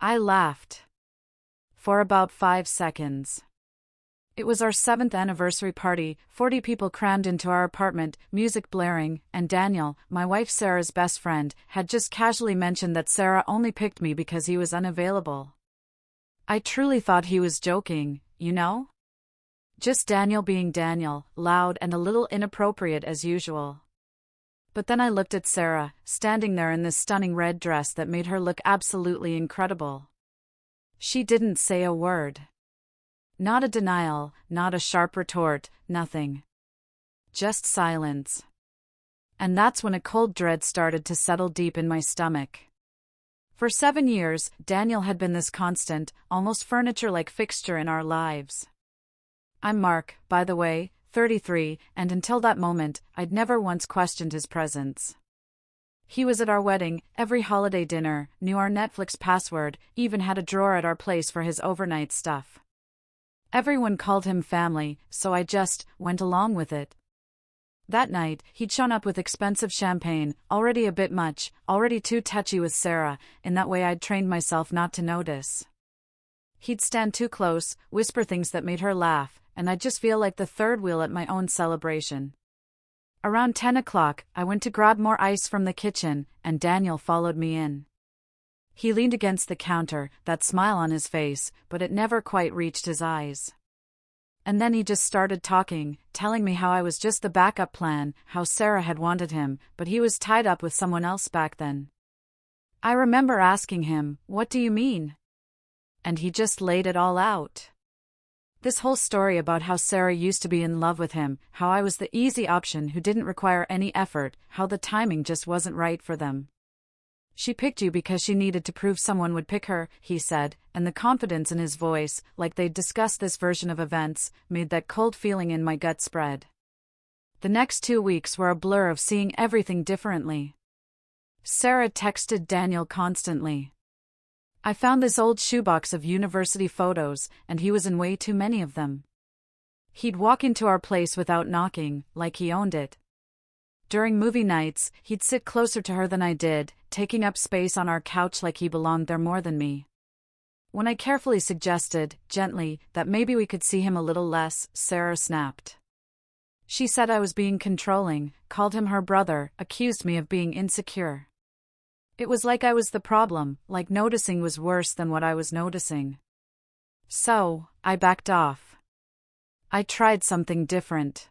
I laughed. For about 5 seconds. It was our 7th anniversary party, 40 people crammed into our apartment, music blaring, and Daniel, my wife Sarah's best friend, had just casually mentioned that Sarah only picked me because he was unavailable. I truly thought he was joking, you know? Just Daniel being Daniel, loud and a little inappropriate as usual. But then I looked at Sarah, standing there in this stunning red dress that made her look absolutely incredible. She didn't say a word. Not a denial, not a sharp retort, nothing. Just silence. And that's when a cold dread started to settle deep in my stomach. For 7 years, Daniel had been this constant, almost furniture-like fixture in our lives. I'm Mark, by the way, 33, and until that moment, I'd never once questioned his presence. He was at our wedding, every holiday dinner, knew our Netflix password, even had a drawer at our place for his overnight stuff. Everyone called him family, so I just went along with it. That night, he'd shown up with expensive champagne, already a bit much, already too touchy with Sarah, in that way I'd trained myself not to notice. He'd stand too close, whisper things that made her laugh, and I'd just feel like the third wheel at my own celebration. Around 10 o'clock, I went to grab more ice from the kitchen, and Daniel followed me in. He leaned against the counter, that smile on his face, but it never quite reached his eyes. And then he just started talking, telling me how I was just the backup plan, how Sarah had wanted him, but he was tied up with someone else back then. I remember asking him, "What do you mean?" And he just laid it all out. This whole story about how Sarah used to be in love with him, how I was the easy option who didn't require any effort, how the timing just wasn't right for them. She picked you because she needed to prove someone would pick her, he said, and the confidence in his voice, like they'd discussed this version of events, made that cold feeling in my gut spread. The next 2 weeks were a blur of seeing everything differently. Sarah texted Daniel constantly. I found this old shoebox of university photos, and he was in way too many of them. He'd walk into our place without knocking, like he owned it. During movie nights, he'd sit closer to her than I did, taking up space on our couch like he belonged there more than me. When I carefully suggested, gently, that maybe we could see him a little less, Sarah snapped. She said I was being controlling, called him her brother, accused me of being insecure. It was like I was the problem, like noticing was worse than what I was noticing. So, I backed off. I tried something different.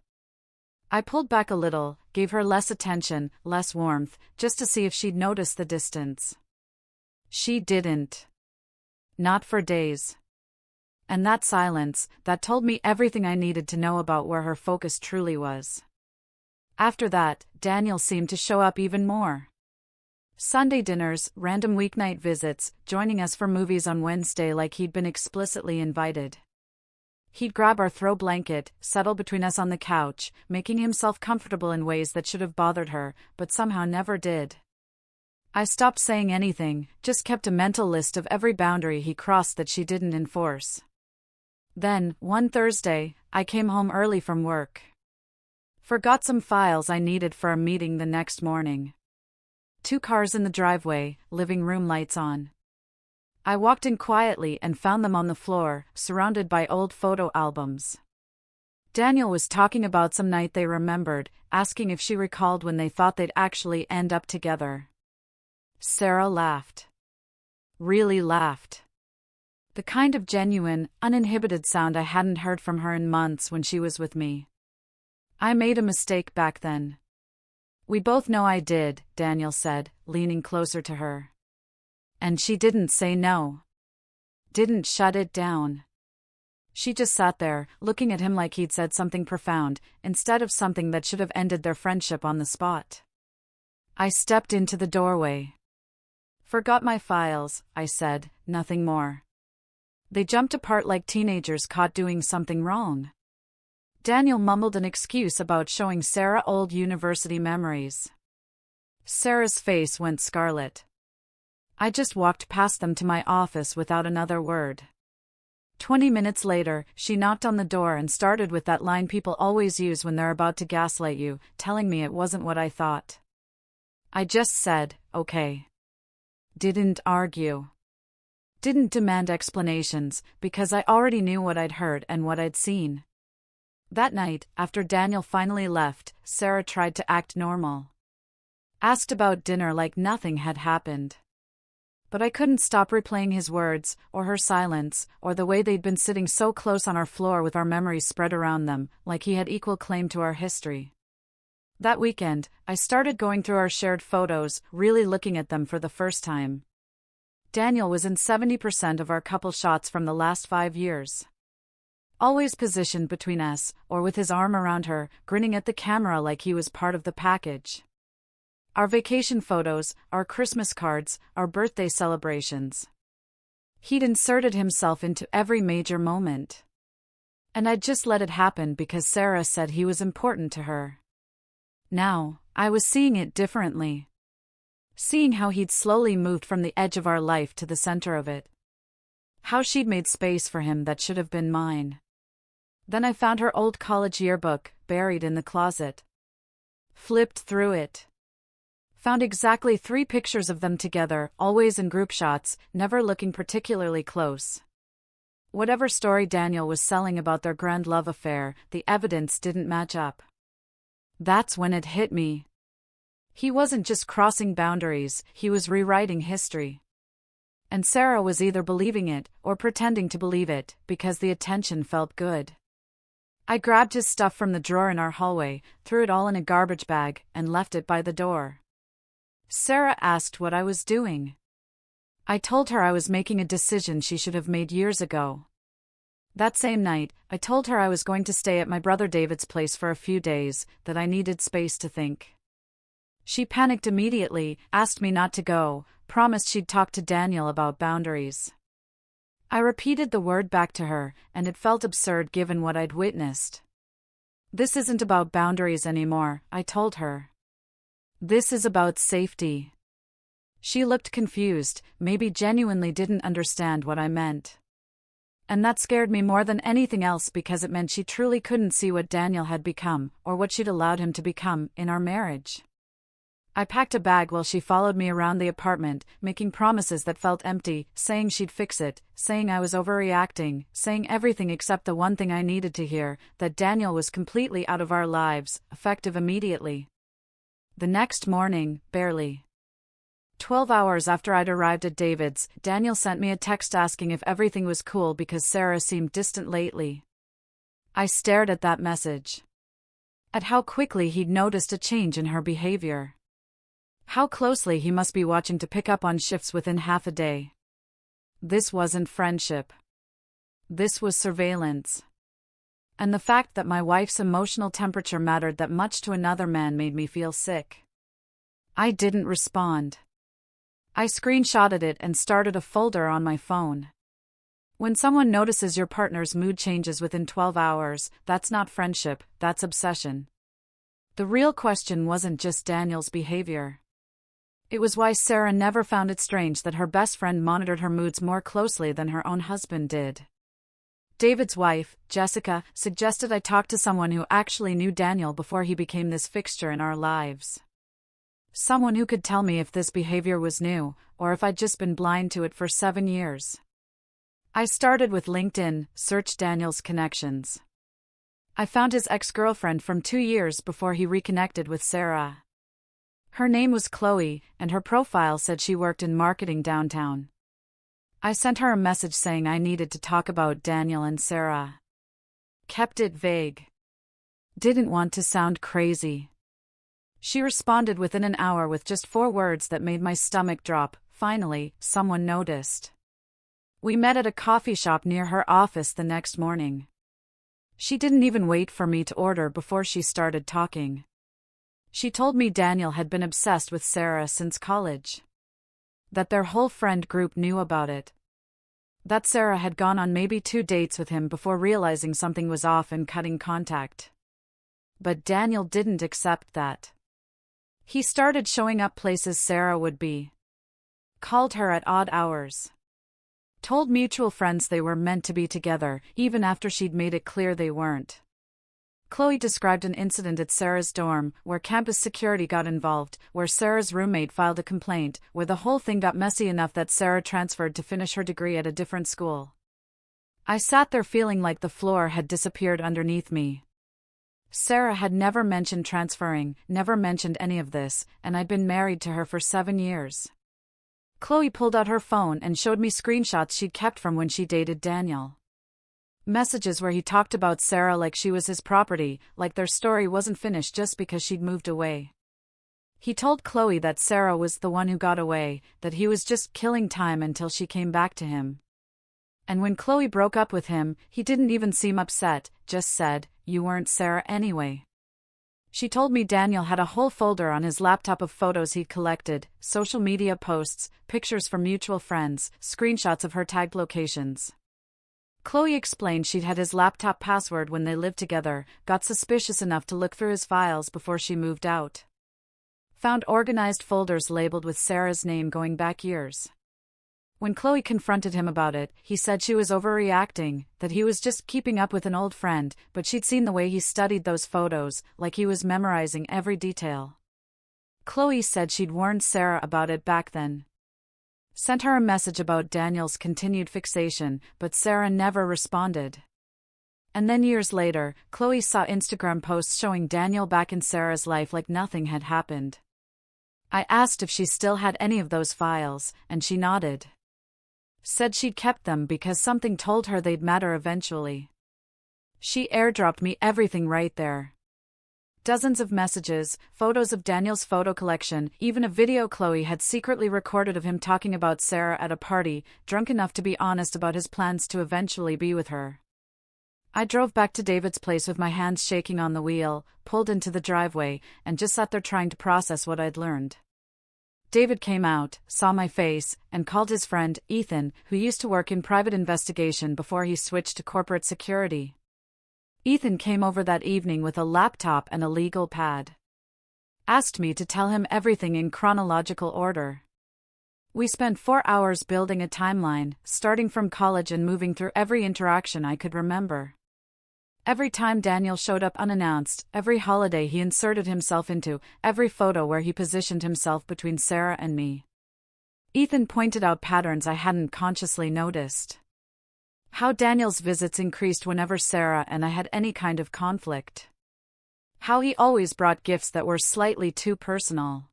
I pulled back a little, gave her less attention, less warmth, just to see if she'd notice the distance. She didn't. Not for days. And that silence, that told me everything I needed to know about where her focus truly was. After that, Daniel seemed to show up even more. Sunday dinners, random weeknight visits, joining us for movies on Wednesday like he'd been explicitly invited. He'd grab our throw blanket, settle between us on the couch, making himself comfortable in ways that should have bothered her, but somehow never did. I stopped saying anything, just kept a mental list of every boundary he crossed that she didn't enforce. Then, one Thursday, I came home early from work. Forgot some files I needed for a meeting the next morning. 2 cars in the driveway, living room lights on. I walked in quietly and found them on the floor, surrounded by old photo albums. Daniel was talking about some night they remembered, asking if she recalled when they thought they'd actually end up together. Sarah laughed. Really laughed. The kind of genuine, uninhibited sound I hadn't heard from her in months when she was with me. I made a mistake back then. We both know I did, Daniel said, leaning closer to her. And she didn't say no. Didn't shut it down. She just sat there, looking at him like he'd said something profound, instead of something that should have ended their friendship on the spot. I stepped into the doorway. Forgot my files, I said, nothing more. They jumped apart like teenagers caught doing something wrong. Daniel mumbled an excuse about showing Sarah old university memories. Sarah's face went scarlet. I just walked past them to my office without another word. 20 minutes later, she knocked on the door and started with that line people always use when they're about to gaslight you, telling me it wasn't what I thought. I just said, okay. Didn't argue. Didn't demand explanations, because I already knew what I'd heard and what I'd seen. That night, after Daniel finally left, Sarah tried to act normal. Asked about dinner like nothing had happened. But I couldn't stop replaying his words, or her silence, or the way they'd been sitting so close on our floor with our memories spread around them, like he had equal claim to our history. That weekend, I started going through our shared photos, really looking at them for the first time. Daniel was in 70% of our couple shots from the last 5 years. Always positioned between us, or with his arm around her, grinning at the camera like he was part of the package. Our vacation photos, our Christmas cards, our birthday celebrations. He'd inserted himself into every major moment. And I'd just let it happen because Sarah said he was important to her. Now, I was seeing it differently. Seeing how he'd slowly moved from the edge of our life to the center of it. How she'd made space for him that should have been mine. Then I found her old college yearbook, buried in the closet. Flipped through it. Found exactly 3 pictures of them together, always in group shots, never looking particularly close. Whatever story Daniel was selling about their grand love affair, the evidence didn't match up. That's when it hit me. He wasn't just crossing boundaries, he was rewriting history. And Sarah was either believing it, or pretending to believe it, because the attention felt good. I grabbed his stuff from the drawer in our hallway, threw it all in a garbage bag, and left it by the door. Sarah asked what I was doing. I told her I was making a decision she should have made years ago. That same night, I told her I was going to stay at my brother David's place for a few days, that I needed space to think. She panicked immediately, asked me not to go, promised she'd talk to Daniel about boundaries. I repeated the word back to her, and it felt absurd given what I'd witnessed. This isn't about boundaries anymore, I told her. This is about safety. She looked confused, maybe genuinely didn't understand what I meant. And that scared me more than anything else because it meant she truly couldn't see what Daniel had become, or what she'd allowed him to become, in our marriage. I packed a bag while she followed me around the apartment, making promises that felt empty, saying she'd fix it, saying I was overreacting, saying everything except the one thing I needed to hear, that Daniel was completely out of our lives, effective immediately. The next morning, barely 12 hours after I'd arrived at David's, Daniel sent me a text asking if everything was cool because Sarah seemed distant lately. I stared at that message. At how quickly he'd noticed a change in her behavior. How closely he must be watching to pick up on shifts within half a day. This wasn't friendship. This was surveillance. And the fact that my wife's emotional temperature mattered that much to another man made me feel sick. I didn't respond. I screenshotted it and started a folder on my phone. When someone notices your partner's mood changes within 12 hours, that's not friendship, that's obsession. The real question wasn't just Daniel's behavior. It was why Sarah never found it strange that her best friend monitored her moods more closely than her own husband did. David's wife, Jessica, suggested I talk to someone who actually knew Daniel before he became this fixture in our lives. Someone who could tell me if this behavior was new, or if I'd just been blind to it for 7 years. I started with LinkedIn, searched Daniel's connections. I found his ex-girlfriend from 2 years before he reconnected with Sarah. Her name was Chloe, and her profile said she worked in marketing downtown. I sent her a message saying I needed to talk about Daniel and Sarah. Kept it vague. Didn't want to sound crazy. She responded within an hour with just 4 words that made my stomach drop. Finally, someone noticed. We met at a coffee shop near her office the next morning. She didn't even wait for me to order before she started talking. She told me Daniel had been obsessed with Sarah since college. That their whole friend group knew about it. That Sarah had gone on maybe 2 dates with him before realizing something was off and cutting contact. But Daniel didn't accept that. He started showing up places Sarah would be. Called her at odd hours. Told mutual friends they were meant to be together, even after she'd made it clear they weren't. Chloe described an incident at Sarah's dorm, where campus security got involved, where Sarah's roommate filed a complaint, where the whole thing got messy enough that Sarah transferred to finish her degree at a different school. I sat there feeling like the floor had disappeared underneath me. Sarah had never mentioned transferring, never mentioned any of this, and I'd been married to her for 7 years. Chloe pulled out her phone and showed me screenshots she'd kept from when she dated Daniel. Messages where he talked about Sarah like she was his property, like their story wasn't finished just because she'd moved away. He told Chloe that Sarah was the one who got away, that he was just killing time until she came back to him. And when Chloe broke up with him, he didn't even seem upset, just said, "You weren't Sarah anyway." She told me Daniel had a whole folder on his laptop of photos he'd collected, social media posts, pictures from mutual friends, screenshots of her tagged locations. Chloe explained she'd had his laptop password when they lived together, got suspicious enough to look through his files before she moved out. Found organized folders labeled with Sarah's name going back years. When Chloe confronted him about it, he said she was overreacting, that he was just keeping up with an old friend, but she'd seen the way he studied those photos, like he was memorizing every detail. Chloe said she'd warned Sarah about it back then. Sent her a message about Daniel's continued fixation, but Sarah never responded. And then years later, Chloe saw Instagram posts showing Daniel back in Sarah's life like nothing had happened. I asked if she still had any of those files, and she nodded. Said she'd kept them because something told her they'd matter eventually. She airdropped me everything right there. Dozens of messages, photos of Daniel's photo collection, even a video Chloe had secretly recorded of him talking about Sarah at a party, drunk enough to be honest about his plans to eventually be with her. I drove back to David's place with my hands shaking on the wheel, pulled into the driveway, and just sat there trying to process what I'd learned. David came out, saw my face, and called his friend, Ethan, who used to work in private investigation before he switched to corporate security. Ethan came over that evening with a laptop and a legal pad. Asked me to tell him everything in chronological order. We spent 4 hours building a timeline, starting from college and moving through every interaction I could remember. Every time Daniel showed up unannounced, every holiday he inserted himself into, every photo where he positioned himself between Sarah and me. Ethan pointed out patterns I hadn't consciously noticed. How Daniel's visits increased whenever Sarah and I had any kind of conflict. How he always brought gifts that were slightly too personal.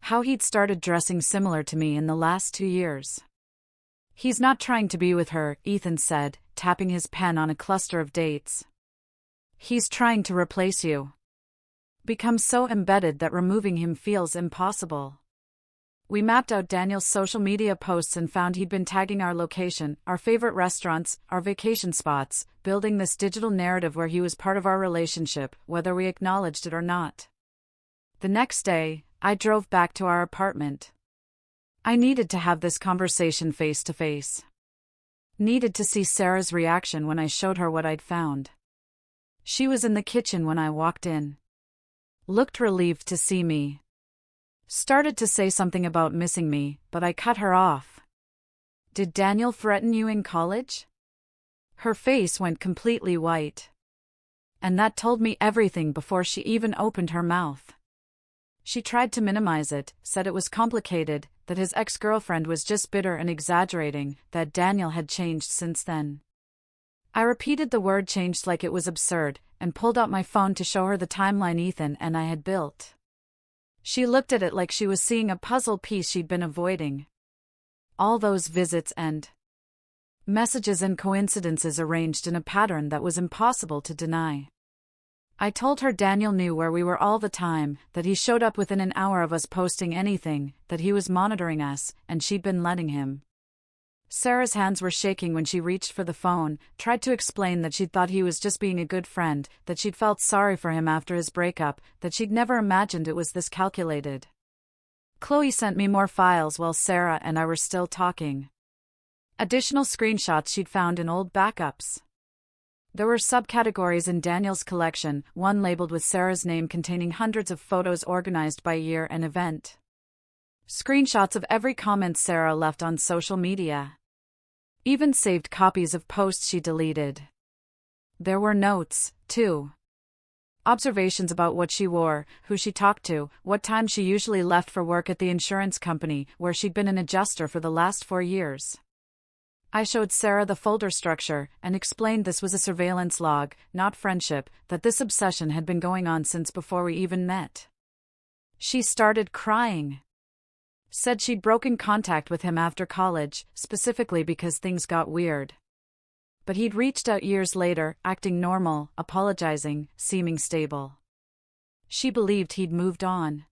How he'd started dressing similar to me in the last 2 years. "He's not trying to be with her," Ethan said, tapping his pen on a cluster of dates. "He's trying to replace you. Become so embedded that removing him feels impossible." We mapped out Daniel's social media posts and found he'd been tagging our location, our favorite restaurants, our vacation spots, building this digital narrative where he was part of our relationship, whether we acknowledged it or not. The next day, I drove back to our apartment. I needed to have this conversation face to face. Needed to see Sarah's reaction when I showed her what I'd found. She was in the kitchen when I walked in. Looked relieved to see me. Started to say something about missing me, but I cut her off. "Did Daniel threaten you in college?" Her face went completely white. And that told me everything before she even opened her mouth. She tried to minimize it, said it was complicated, that his ex-girlfriend was just bitter and exaggerating, that Daniel had changed since then. I repeated the word changed like it was absurd, and pulled out my phone to show her the timeline Ethan and I had built. She looked at it like she was seeing a puzzle piece she'd been avoiding. All those visits and messages and coincidences arranged in a pattern that was impossible to deny. I told her Daniel knew where we were all the time, that he showed up within an hour of us posting anything, that he was monitoring us, and she'd been letting him. Sarah's hands were shaking when she reached for the phone, tried to explain that she'd thought he was just being a good friend, that she'd felt sorry for him after his breakup, that she'd never imagined it was this calculated. Chloe sent me more files while Sarah and I were still talking. Additional screenshots she'd found in old backups. There were subcategories in Daniel's collection, one labeled with Sarah's name containing hundreds of photos organized by year and event. Screenshots of every comment Sarah left on social media. Even saved copies of posts she deleted. There were notes, too. Observations about what she wore, who she talked to, what time she usually left for work at the insurance company where she'd been an adjuster for the last 4 years. I showed Sarah the folder structure and explained this was a surveillance log, not friendship, that this obsession had been going on since before we even met. She started crying. Said she'd broken contact with him after college, specifically because things got weird. But he'd reached out years later, acting normal, apologizing, seeming stable. She believed he'd moved on.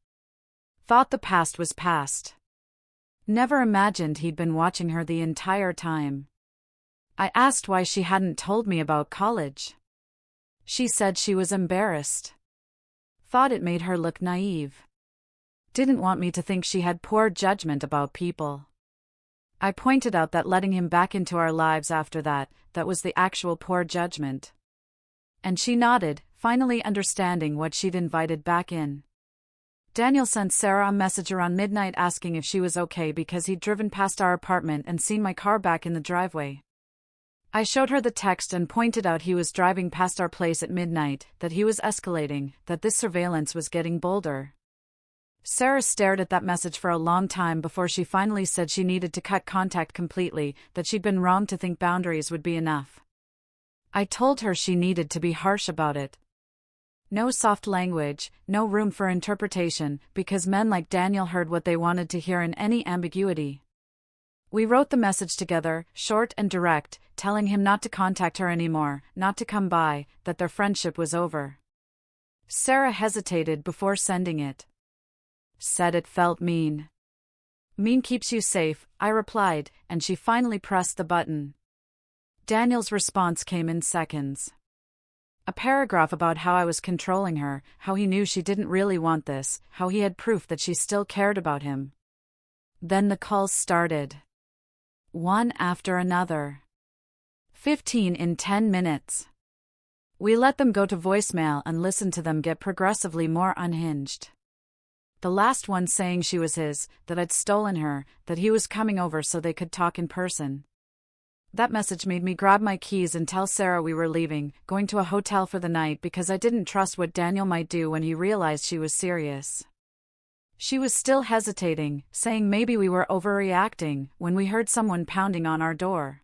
Thought the past was past. Never imagined he'd been watching her the entire time. I asked why she hadn't told me about college. She said she was embarrassed. Thought it made her look naive. Didn't want me to think she had poor judgment about people. I pointed out that letting him back into our lives after that was the actual poor judgment. And she nodded, finally understanding what she'd invited back in. Daniel sent Sarah a message around midnight asking if she was okay because he'd driven past our apartment and seen my car back in the driveway. I showed her the text and pointed out he was driving past our place at midnight, that he was escalating, that this surveillance was getting bolder. Sarah stared at that message for a long time before she finally said she needed to cut contact completely, that she'd been wrong to think boundaries would be enough. I told her she needed to be harsh about it. No soft language, no room for interpretation, because men like Daniel heard what they wanted to hear in any ambiguity. We wrote the message together, short and direct, telling him not to contact her anymore, not to come by, that their friendship was over. Sarah hesitated before sending it. Said it felt mean. Mean keeps you safe, I replied, and she finally pressed the button. Daniel's response came in seconds. A paragraph about how I was controlling her, how he knew she didn't really want this, how he had proof that she still cared about him. Then the calls started. One after another. 15 in 10 minutes. We let them go to voicemail and listened to them get progressively more unhinged. The last one saying she was his, that I'd stolen her, that he was coming over so they could talk in person. That message made me grab my keys and tell Sarah we were leaving, going to a hotel for the night because I didn't trust what Daniel might do when he realized she was serious. She was still hesitating, saying maybe we were overreacting, when we heard someone pounding on our door.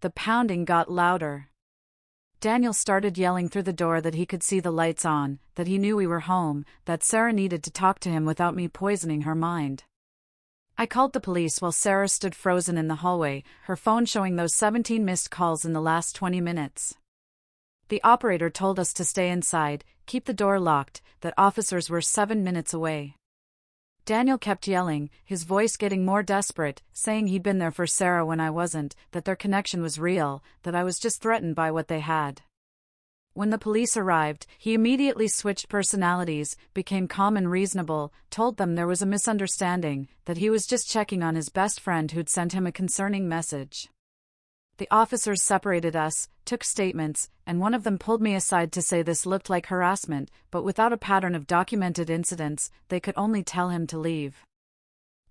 The pounding got louder. Daniel started yelling through the door that he could see the lights on, that he knew we were home, that Sarah needed to talk to him without me poisoning her mind. I called the police while Sarah stood frozen in the hallway, her phone showing those 17 missed calls in the last 20 minutes. The operator told us to stay inside, keep the door locked, that officers were 7 minutes away. Daniel kept yelling, his voice getting more desperate, saying he'd been there for Sarah when I wasn't, that their connection was real, that I was just threatened by what they had. When the police arrived, he immediately switched personalities, became calm and reasonable, told them there was a misunderstanding, that he was just checking on his best friend who'd sent him a concerning message. The officers separated us, took statements, and one of them pulled me aside to say this looked like harassment, but without a pattern of documented incidents, they could only tell him to leave.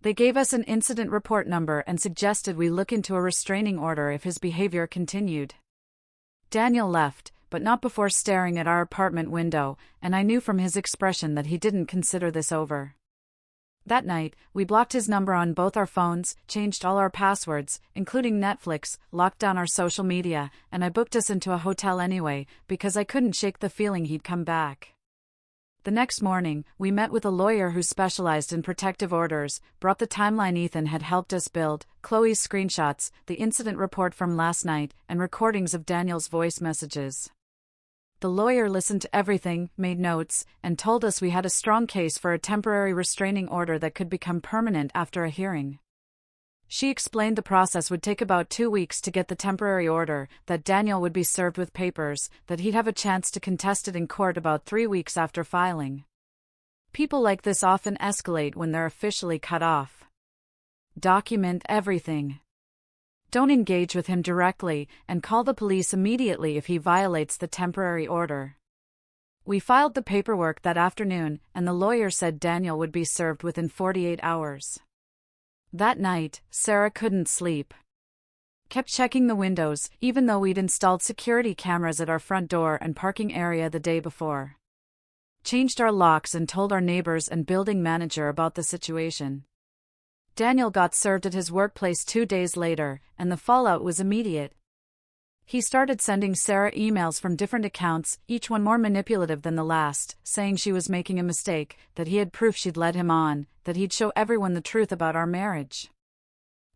They gave us an incident report number and suggested we look into a restraining order if his behavior continued. Daniel left, but not before staring at our apartment window, and I knew from his expression that he didn't consider this over. That night, we blocked his number on both our phones, changed all our passwords, including Netflix, locked down our social media, and I booked us into a hotel anyway, because I couldn't shake the feeling he'd come back. The next morning, we met with a lawyer who specialized in protective orders, brought the timeline Ethan had helped us build, Chloe's screenshots, the incident report from last night, and recordings of Daniel's voice messages. The lawyer listened to everything, made notes, and told us we had a strong case for a temporary restraining order that could become permanent after a hearing. She explained the process would take about 2 weeks to get the temporary order, that Daniel would be served with papers, that he'd have a chance to contest it in court about 3 weeks after filing. People like this often escalate when they're officially cut off. Document everything. Don't engage with him directly, and call the police immediately if he violates the temporary order. We filed the paperwork that afternoon, and the lawyer said Daniel would be served within 48 hours. That night, Sarah couldn't sleep. Kept checking the windows, even though we'd installed security cameras at our front door and parking area the day before. Changed our locks and told our neighbors and building manager about the situation. Daniel got served at his workplace 2 days later, and the fallout was immediate. He started sending Sarah emails from different accounts, each one more manipulative than the last, saying she was making a mistake, that he had proof she'd led him on, that he'd show everyone the truth about our marriage.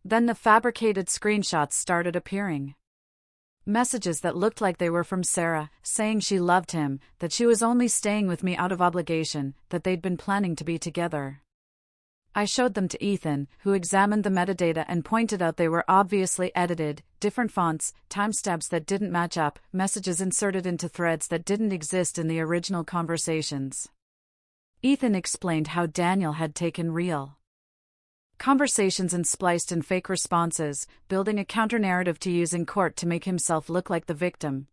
Then the fabricated screenshots started appearing. Messages that looked like they were from Sarah, saying she loved him, that she was only staying with me out of obligation, that they'd been planning to be together. I showed them to Ethan, who examined the metadata and pointed out they were obviously edited, different fonts, timestamps that didn't match up, messages inserted into threads that didn't exist in the original conversations. Ethan explained how Daniel had taken real conversations and spliced in fake responses, building a counter-narrative to use in court to make himself look like the victim.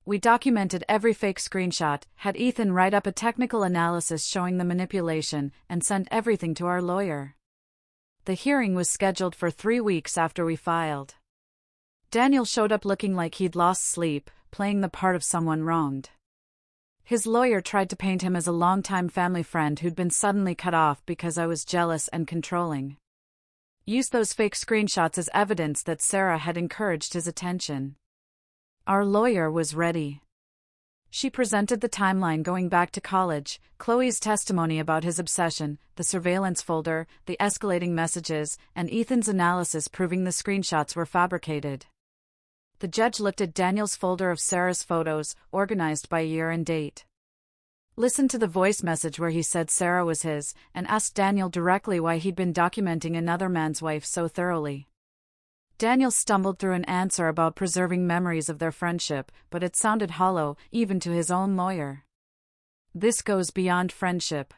We documented every fake screenshot, had Ethan write up a technical analysis showing the manipulation, and sent everything to our lawyer. The hearing was scheduled for 3 weeks after we filed. Daniel showed up looking like he'd lost sleep, playing the part of someone wronged. His lawyer tried to paint him as a longtime family friend who'd been suddenly cut off because I was jealous and controlling. Used those fake screenshots as evidence that Sarah had encouraged his attention. Our lawyer was ready. She presented the timeline going back to college, Chloe's testimony about his obsession, the surveillance folder, the escalating messages, and Ethan's analysis proving the screenshots were fabricated. The judge looked at Daniel's folder of Sarah's photos, organized by year and date. Listened to the voice message where he said Sarah was his, and asked Daniel directly why he'd been documenting another man's wife so thoroughly. Daniel stumbled through an answer about preserving memories of their friendship, but it sounded hollow, even to his own lawyer. This goes beyond friendship.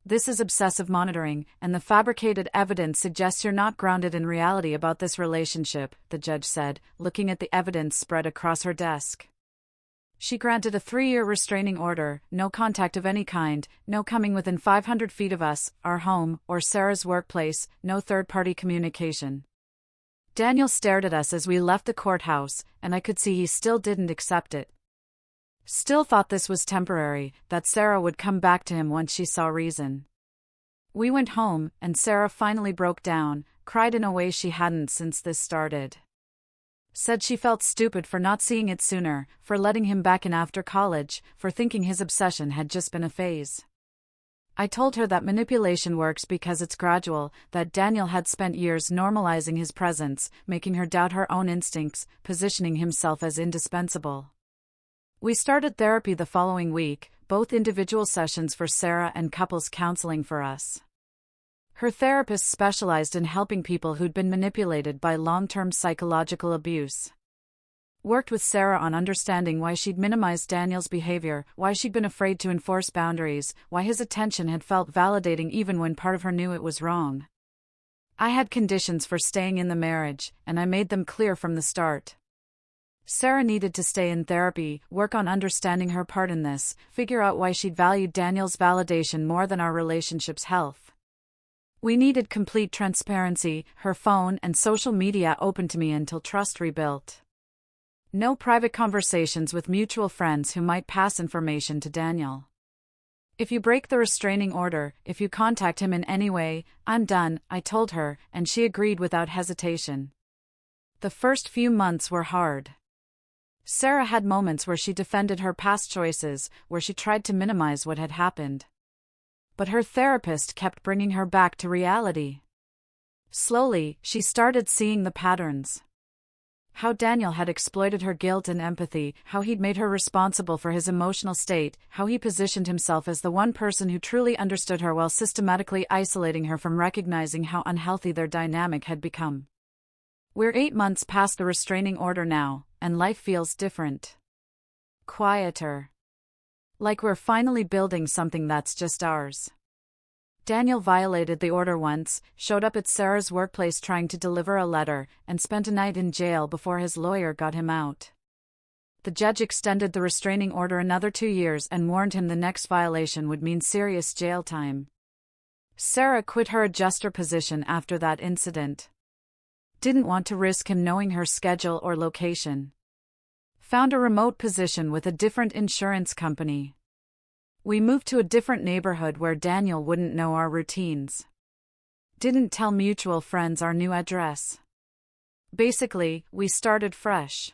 This is obsessive monitoring, and the fabricated evidence suggests you're not grounded in reality about this relationship, the judge said, looking at the evidence spread across her desk. She granted a 3-year restraining order, no contact of any kind, no coming within 500 feet of us, our home, or Sarah's workplace, no third-party communication. Daniel stared at us as we left the courthouse, and I could see he still didn't accept it. Still thought this was temporary, that Sarah would come back to him once she saw reason. We went home, and Sarah finally broke down, cried in a way she hadn't since this started. Said she felt stupid for not seeing it sooner, for letting him back in after college, for thinking his obsession had just been a phase. I told her that manipulation works because it's gradual, that Daniel had spent years normalizing his presence, making her doubt her own instincts, positioning himself as indispensable. We started therapy the following week, both individual sessions for Sarah and couples counseling for us. Her therapist specialized in helping people who'd been manipulated by long-term psychological abuse. Worked with Sarah on understanding why she'd minimized Daniel's behavior, why she'd been afraid to enforce boundaries, why his attention had felt validating even when part of her knew it was wrong. I had conditions for staying in the marriage, and I made them clear from the start. Sarah needed to stay in therapy, work on understanding her part in this, figure out why she'd valued Daniel's validation more than our relationship's health. We needed complete transparency, her phone and social media open to me until trust rebuilt. No private conversations with mutual friends who might pass information to Daniel. If you break the restraining order, if you contact him in any way, I'm done, I told her, and she agreed without hesitation. The first few months were hard. Sarah had moments where she defended her past choices, where she tried to minimize what had happened. But her therapist kept bringing her back to reality. Slowly, she started seeing the patterns. How Daniel had exploited her guilt and empathy, how he'd made her responsible for his emotional state, how he positioned himself as the one person who truly understood her while systematically isolating her from recognizing how unhealthy their dynamic had become. We're 8 months past the restraining order now, and life feels different. Quieter. Like we're finally building something that's just ours. Daniel violated the order once, showed up at Sarah's workplace trying to deliver a letter, and spent a night in jail before his lawyer got him out. The judge extended the restraining order another 2 years and warned him the next violation would mean serious jail time. Sarah quit her adjuster position after that incident. Didn't want to risk him knowing her schedule or location. Found a remote position with a different insurance company. We moved to a different neighborhood where Daniel wouldn't know our routines. Didn't tell mutual friends our new address. Basically, we started fresh.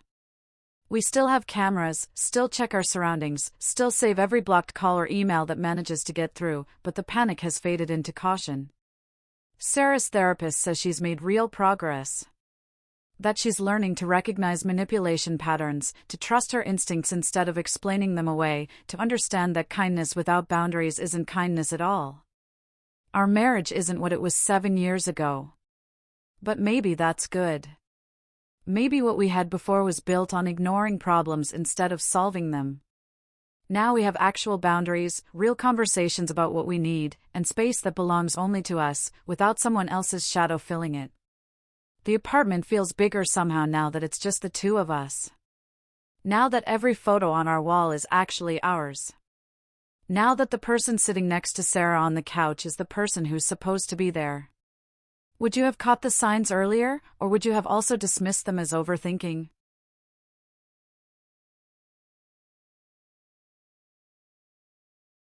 We still have cameras, still check our surroundings, still save every blocked call or email that manages to get through, but the panic has faded into caution. Sarah's therapist says she's made real progress. That she's learning to recognize manipulation patterns, to trust her instincts instead of explaining them away, to understand that kindness without boundaries isn't kindness at all. Our marriage isn't what it was 7 years ago. But maybe that's good. Maybe what we had before was built on ignoring problems instead of solving them. Now we have actual boundaries, real conversations about what we need, and space that belongs only to us, without someone else's shadow filling it. The apartment feels bigger somehow now that it's just the two of us. Now that every photo on our wall is actually ours. Now that the person sitting next to Sarah on the couch is the person who's supposed to be there. Would you have caught the signs earlier, or would you have also dismissed them as overthinking?